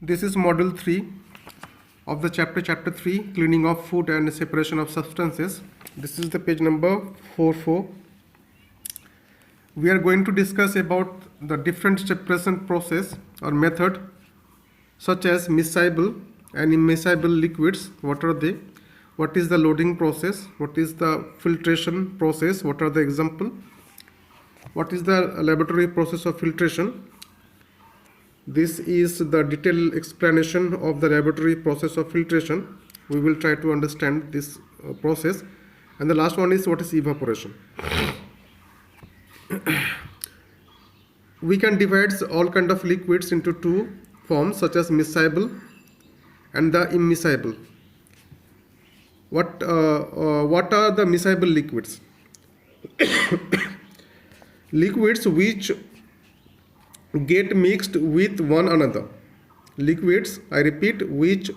This is model 3 of the chapter 3, cleaning of food and separation of substances. This is the page number 44. We are going to discuss about the different separation process or method such as miscible and immiscible liquids. What are they? What is the loading process? What is the filtration process? What are the example? What is the laboratory process of filtration? This is the detailed explanation of the laboratory process of filtration. We will try to understand this process. And the last one is what is evaporation. We can divide all kind of liquids into two forms such as miscible and the immiscible. What are the miscible liquids? Liquids which get mixed with one another. Liquids, I repeat, which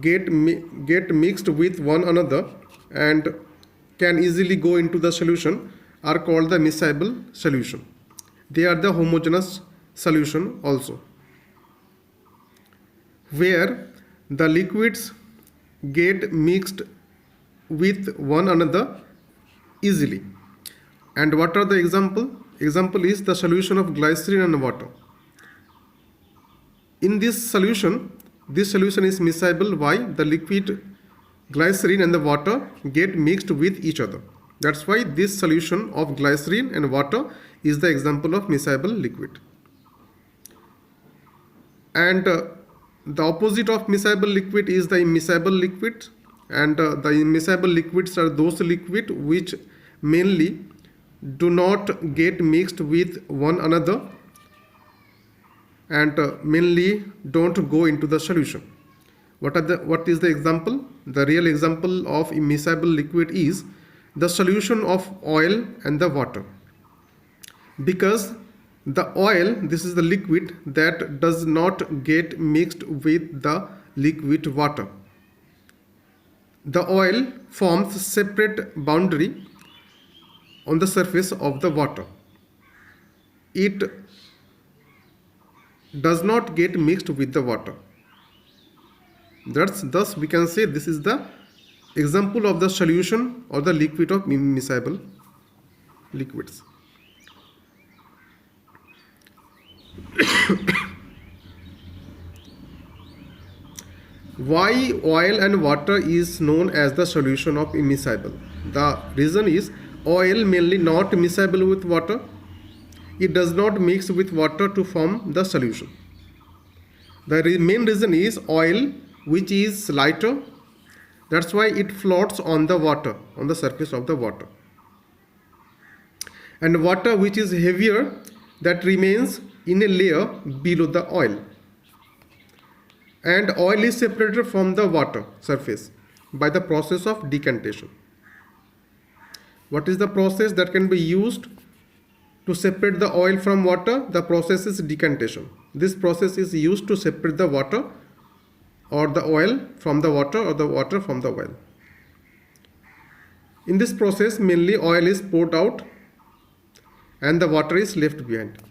get mixed with one another and can easily go into the solution are called the miscible solution. They are the homogeneous solution also, where the liquids get mixed with one another easily. And what are the example? Example is the solution of glycerin and water. In this solution is miscible. Why? The liquid glycerin and the water get mixed with each other. That's why this solution of glycerin and water is the example of miscible liquid. And the opposite of miscible liquid is the immiscible liquid. And the immiscible liquids are those liquids which mainly do not get mixed with one another and mainly don't go into the solution. What is the example? The real example of immiscible liquid is the solution of oil and the water, because the oil, this is the liquid that does not get mixed with the liquid water. The oil forms separate boundary on the surface of the water. It does not get mixed with the water. Thus we can say this is the example of the solution or the liquid of immiscible liquids. Why oil and water is known as the solution of immiscible? The reason is oil mainly not miscible with water. It does not mix with water to form the solution. The main reason is oil, which is lighter. That's why it floats on the water, on the surface of the water. And water, which is heavier, that remains in a layer below the oil. And oil is separated from the water surface by the process of decantation. What is the process that can be used to separate the oil from water? The process is decantation. This process is used to separate the water or the oil from the water or the water from the oil. In this process, mainly oil is poured out and the water is left behind.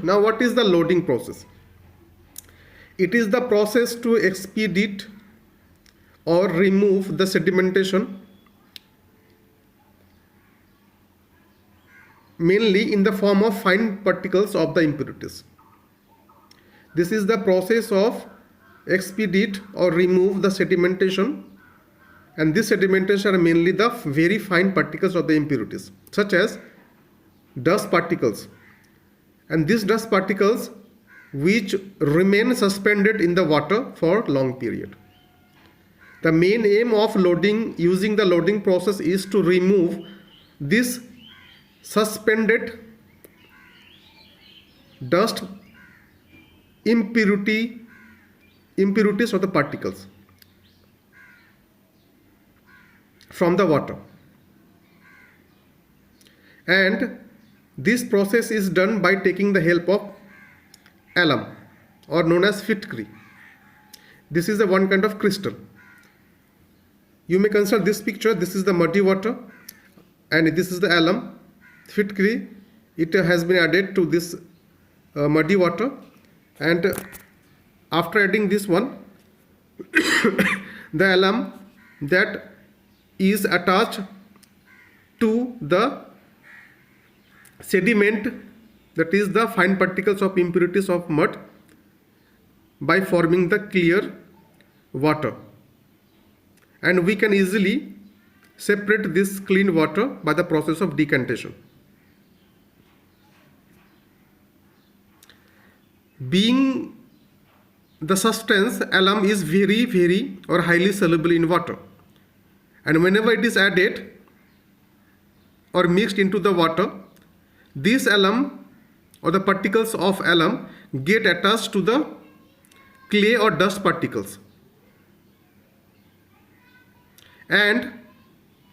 Now, what is the loading process? It is the process to expedite or remove the sedimentation, mainly in the form of fine particles of the impurities. This is the process of expedite or remove the sedimentation, and this sedimentation are mainly the very fine particles of the impurities, such as dust particles. And these dust particles which remain suspended in the water for long period. The main aim of loading using the loading process is to remove this suspended dust impurities or the particles from the water. And this process is done by taking the help of alum, or known as fitchkery. This is the one kind of crystal. You may consider this picture. This is the muddy water and this is the alum. Fitchkery, it has been added to this muddy water, and after adding this one, the alum that is attached to the sediment, that is the fine particles of impurities of mud, by forming the clear water. And we can easily separate this clean water by the process of decantation. Being the substance, alum is very or highly soluble in water, and whenever it is added or mixed into the water, this alum or the particles of alum get attached to the clay or dust particles, and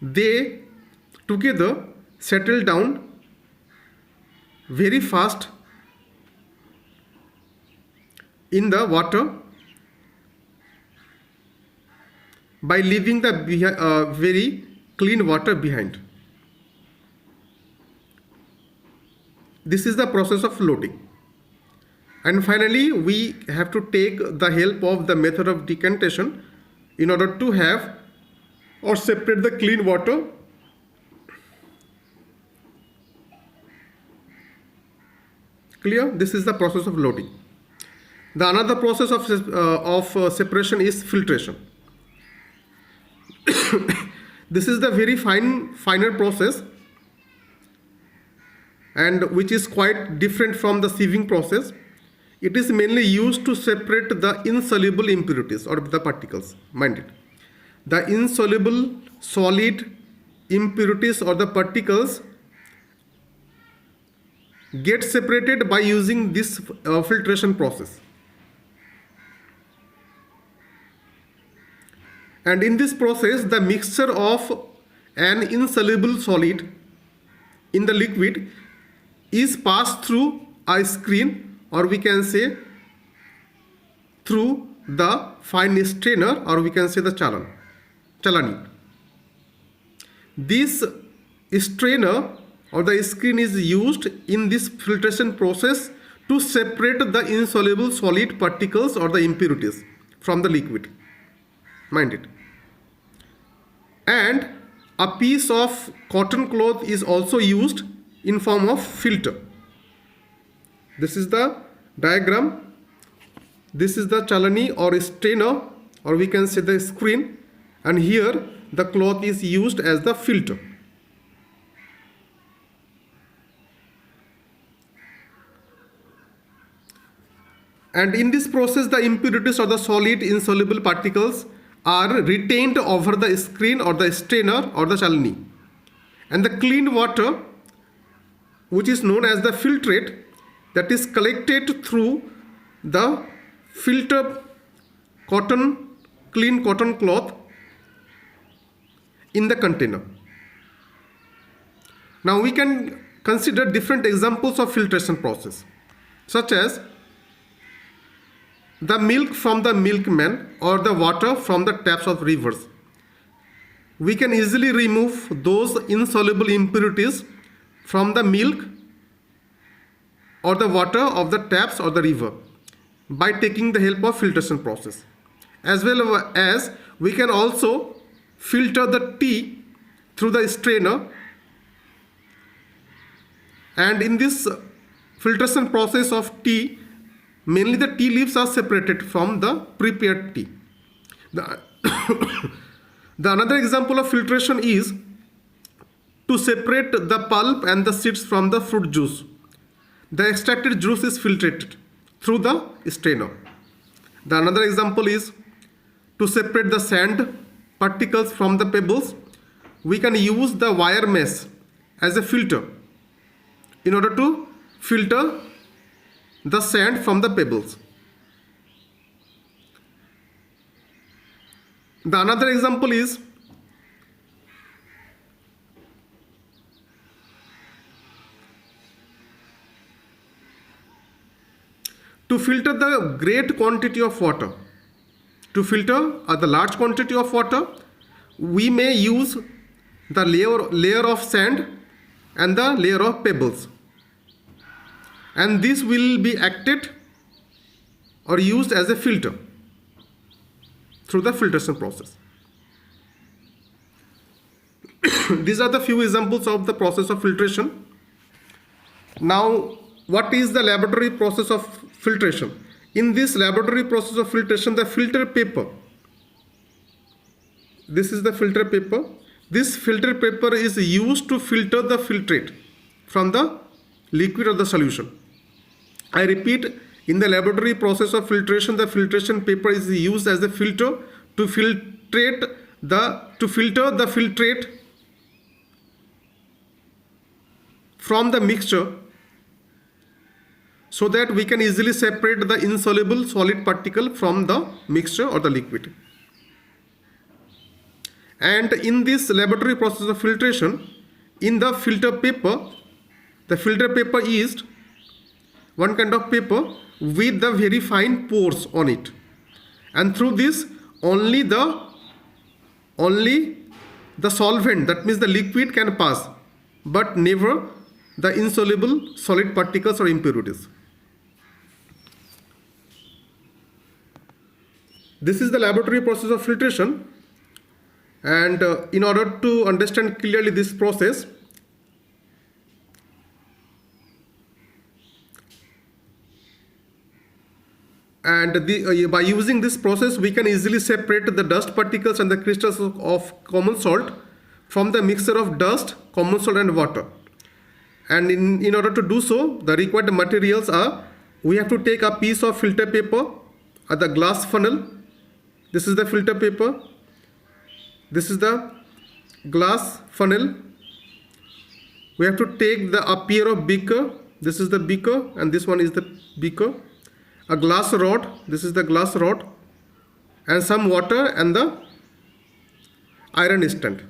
they together settle down very fast in the water by leaving the very clean water behind. This is the process of floating. And finally, we have to take the help of the method of decantation in order to have or separate the clean water clear. This is the process of loading. The another process of separation is filtration. This is the very finer process, and which is quite different from the sieving process. It is mainly used to separate the insoluble impurities or the particles. Mind it. The insoluble solid impurities or the particles get separated by using this filtration process. And in this process, the mixture of an insoluble solid in the liquid is passed through a screen, or we can say through the fine strainer, or we can say the chalani. This strainer or the screen is used in this filtration process to separate the insoluble solid particles or the impurities from the liquid. Mind it. And a piece of cotton cloth is also used in form of filter. This is the diagram. This is the chalani or strainer, or we can say the screen, and here the cloth is used as the filter. And in this process, the impurities or the solid insoluble particles are retained over the screen or the strainer or the chalani, and the clean water, which is known as the filtrate, that is collected through the filter clean cotton cloth in the container. Now we can consider different examples of filtration process, such as the milk from the milkman or the water from the taps of rivers. We can easily remove those insoluble impurities from the milk or the water of the taps or the river by taking the help of filtration process. As well as we can also filter the tea through the strainer, and in this filtration process of tea, mainly the tea leaves are separated from the prepared tea. The another example of filtration is to separate the pulp and the seeds from the fruit juice. The extracted juice is filtrated through the strainer. The another example is to separate the sand particles from the pebbles. We can use the wire mesh as a filter in order to filter the sand from the pebbles. The another example is to filter the great quantity of water. To filter the large quantity of water, we may use the layer of sand and the layer of pebbles, and this will be acted or used as a filter through the filtration process. These are the few examples of the process of filtration. Now, what is the laboratory process of filtration? In this laboratory process of filtration, the filter paper, this is the filter paper. This filter paper is used to filter the filtrate from the liquid or the solution. I repeat, in the laboratory process of filtration, the filtration paper is used as a filter to filter the filtrate from the mixture, so that we can easily separate the insoluble solid particle from the mixture or the liquid. And in this laboratory process of filtration, in the filter paper is one kind of paper with the very fine pores on it, and through this only the solvent, that means the liquid, can pass, but never the insoluble solid particles or impurities. This is the laboratory process of filtration, and in order to understand clearly this process, and by using this process, we can easily separate the dust particles and the crystals of common salt from the mixture of dust, common salt and water. And in order to do so, the required materials are, we have to take a piece of filter paper, the glass funnel. This is the filter paper. This is the glass funnel. We have to take a pair of beaker. This is the beaker, and this one is the beaker. A glass rod. This is the glass rod, and some water and the iron stand.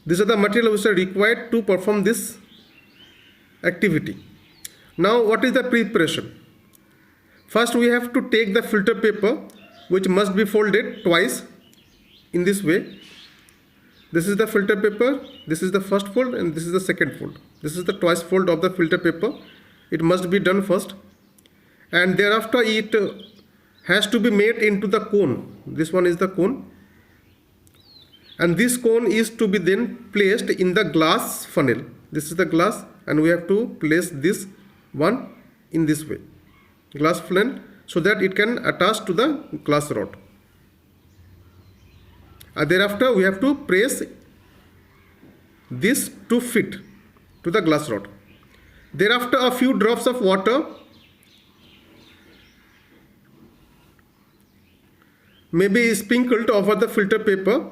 These are the materials which are required to perform this activity. Now, what is the preparation? First, we have to take the filter paper, which must be folded twice in this way. This is the filter paper. This is the first fold, and this is the second fold. This is the twice fold of the filter paper. It must be done first, and thereafter it has to be made into the cone. This one is the cone, and this cone is to be then placed in the glass funnel. This is the glass, and we have to place this one in this way, glass funnel, so that it can attach to the glass rod. Thereafter, we have to press this to fit to the glass rod. Thereafter, a few drops of water may be sprinkled over the filter paper,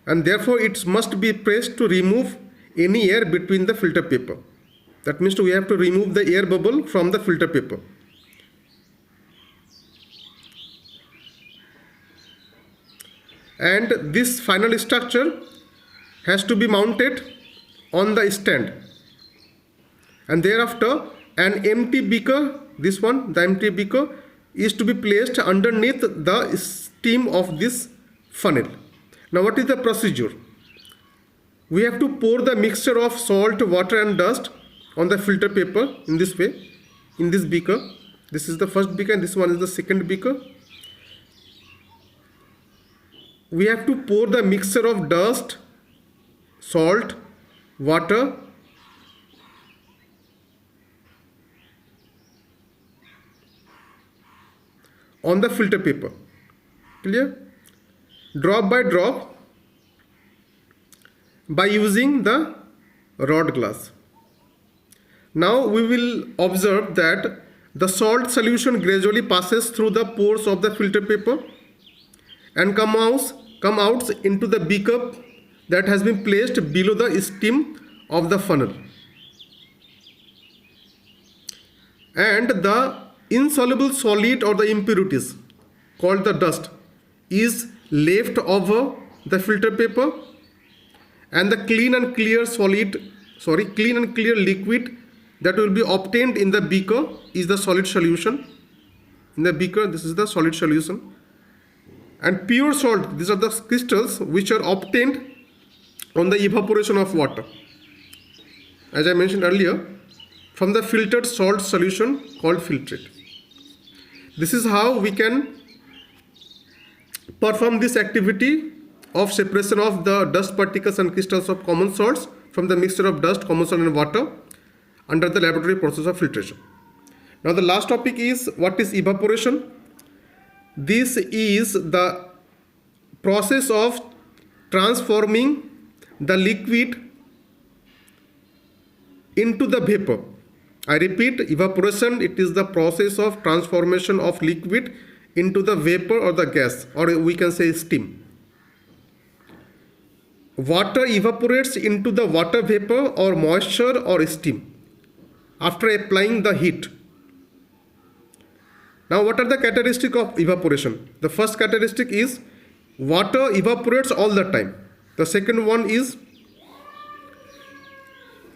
and therefore it must be pressed to remove any air between the filter paper. That means we have to remove the air bubble from the filter paper. And this final structure has to be mounted on the stand. And thereafter, an empty beaker, this one, the empty beaker, is to be placed underneath the stem of this funnel. Now, what is the procedure? We have to pour the mixture of salt, water and dust on the filter paper in this way, in this beaker. This is the first beaker and this one is the second beaker. We have to pour the mixture of dust, salt, water on the filter paper. Clear? Drop by drop by using the rod glass. Now we will observe that the salt solution gradually passes through the pores of the filter paper and come out into the beaker that has been placed below the stem of the funnel. And the insoluble solid or the impurities called the dust is left over the filter paper, and the clean and clear liquid that will be obtained in the beaker is the solid solution. In the beaker, this is the solid solution. And pure salt, these are the crystals which are obtained on the evaporation of water, as I mentioned earlier, from the filtered salt solution called filtrate. This is how we can perform this activity of separation of the dust particles and crystals of common salts from the mixture of dust, common salt and water under the laboratory process of filtration. Now the last topic is what is evaporation. This is the process of transforming the liquid into the vapor. I repeat, evaporation, it is the process of transformation of liquid into the vapor or the gas, or we can say steam. Water evaporates into the water vapor or moisture or steam after applying the heat. Now what are the characteristics of evaporation? The first characteristic is water evaporates all the time. The second one is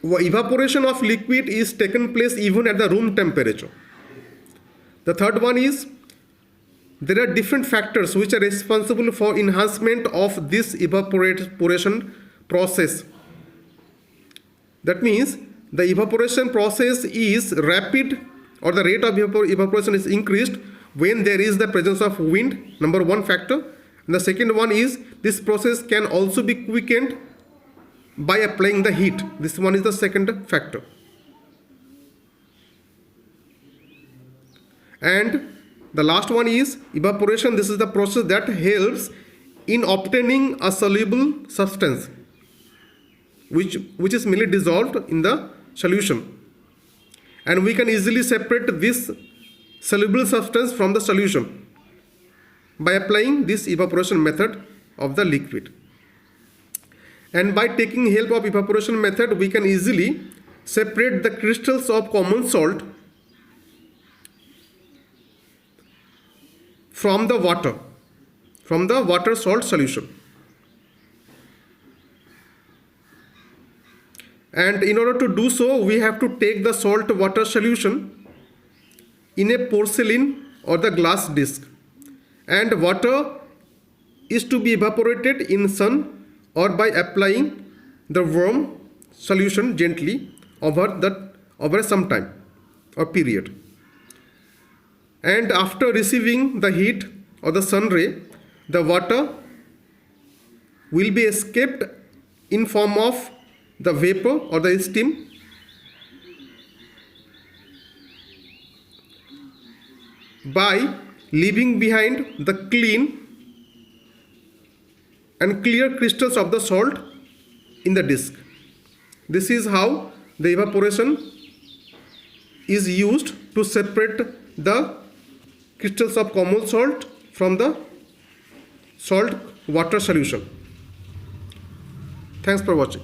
evaporation of liquid is taken place even at the room temperature. The third one is there are different factors which are responsible for enhancement of this evaporation process. That means the evaporation process is rapid, or the rate of evaporation is increased when there is the presence of wind, number one factor. And the second one is this process can also be quickened by applying the heat. This one is the second factor. And the last one is evaporation. This is the process that helps in obtaining a soluble substance which is merely dissolved in the solution. And we can easily separate this soluble substance from the solution by applying this evaporation method of the liquid. And by taking help of evaporation method, we can easily separate the crystals of common salt from the water salt solution. And in order to do so, we have to take the salt water solution in a porcelain or the glass disc, and water is to be evaporated in sun or by applying the warm solution gently over some time or period. And after receiving the heat or the sun ray, the water will be escaped in form of the vapor or the steam by leaving behind the clean and clear crystals of the salt in the disc. This is how the evaporation is used to separate the crystals of common salt from the salt water solution. Thanks for watching.